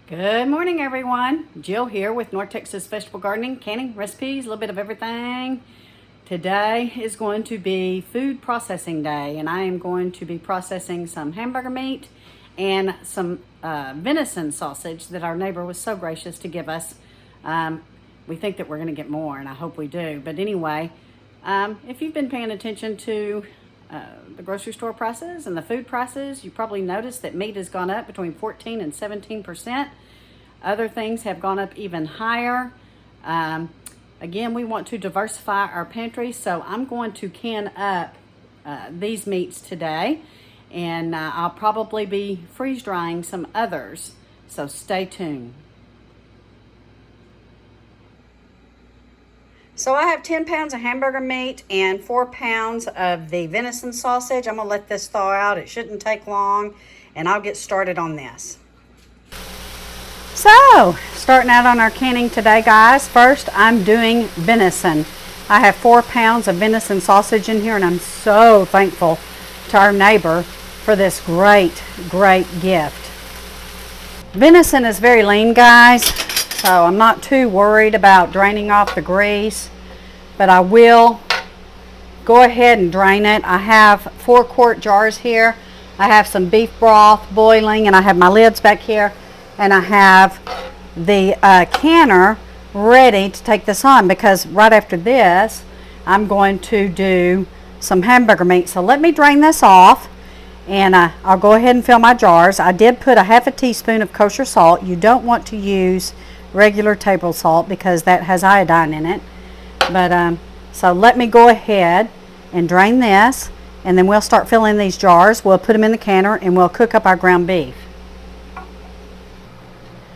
Good morning, everyone. Jill here with North Texas Vegetable Gardening, canning, recipes, a little bit of everything. Today is going to be food processing day, and I am going to be processing some hamburger meat and some venison sausage that our neighbor was so gracious to give us. We think that we're going to get more, and I hope we do. But anyway, if you've been paying attention to the grocery store prices and the food prices, you probably noticed that meat has gone up between 14 and 17%. Other things have gone up even higher. Again, we want to diversify our pantry, so I'm going to can up these meats today, and I'll probably be freeze drying some others, so stay tuned. So I have 10 pounds of hamburger meat and 4 pounds of the venison sausage. I'm gonna let this thaw out. It shouldn't take long, and I'll get started on this. So, starting out on our canning today, guys. First, I'm doing venison. I have 4 pounds of venison sausage in here, and I'm so thankful to our neighbor for this great gift. Venison is very lean, guys, so I'm not too worried about draining off the grease, but I will go ahead and drain it. I have 4-quart jars here. I have some beef broth boiling, and I have my lids back here, and I have the canner ready to take this on, because right after this I'm going to do some hamburger meat. So let me drain this off, and I'll go ahead and fill my jars. I did put a half a teaspoon of kosher salt. You don't want to use regular table salt because that has iodine in it. But so let me go ahead and drain this, and then we'll start filling these jars. We'll put them in the canner, and we'll cook up our ground beef.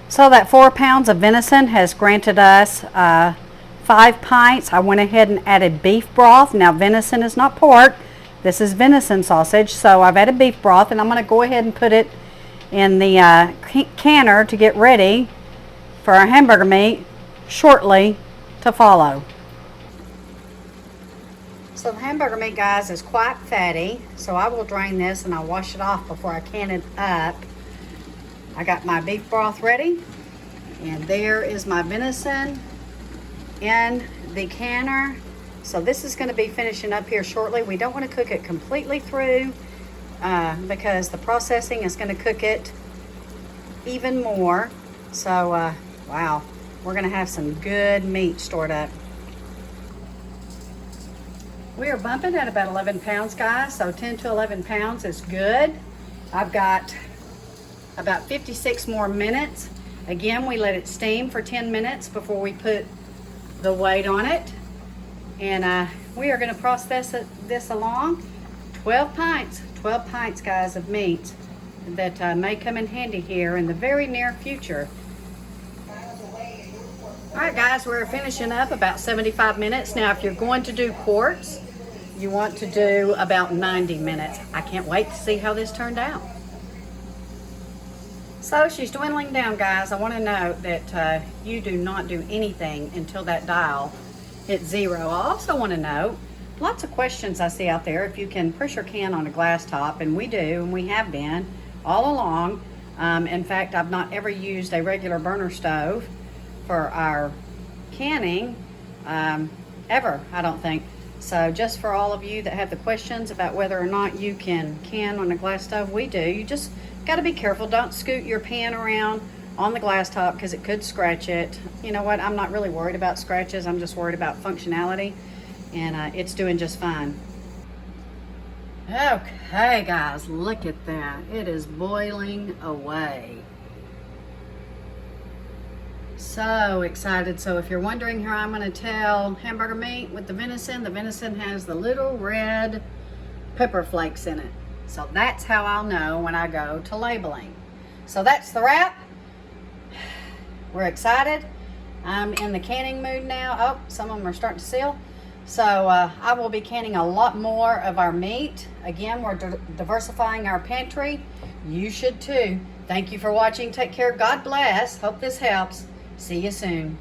So that 4 pounds of venison has granted us 5 pints. I went ahead and added beef broth. Now venison is not pork. This is venison sausage. So I've added beef broth, and I'm going to go ahead and put it in the canner to get ready for our hamburger meat shortly to follow. So the hamburger meat, guys, is quite fatty, so I will drain this and I'll wash it off before I can it up. I got my beef broth ready, and there is my venison in the canner. So this is going to be finishing up here shortly. We don't want to cook it completely through because the processing is going to cook it even more. So wow, we're going to have some good meat stored up. We are bumping at about 11 pounds, guys, so 10 to 11 pounds is good. I've got about 56 more minutes. Again, we let it steam for 10 minutes before we put the weight on it. And we are going to process this along. 12 pints, guys, of meat that may come in handy here in the very near future. All right, guys, we're finishing up about 75 minutes. Now, if you're going to do quarts, you want to do about 90 minutes. I can't wait to see how this turned out. So she's dwindling down, guys. I want to note that you do not do anything until that dial hits 0. I also want to note, lots of questions I see out there if you can pressure can on a glass top, and we do, and we have been all along. In fact, I've not ever used a regular burner stove for our canning, ever, I don't think. So just for all of you that have the questions about whether or not you can on a glass stove, we do. You just got to be careful. Don't scoot your pan around on the glass top because it could scratch it. You know what? I'm not really worried about scratches. I'm just worried about functionality, and it's doing just fine. Okay, guys, look at that. It is boiling away. So excited. So if you're wondering how I'm going to tell hamburger meat with the venison has the little red pepper flakes in it. So that's how I'll know when I go to labeling. So that's the wrap. We're excited. I'm in the canning mood now. Oh, some of them are starting to seal. So I will be canning a lot more of our meat. Again, we're diversifying our pantry. You should too. Thank you for watching. Take care. God bless. Hope this helps. See you soon.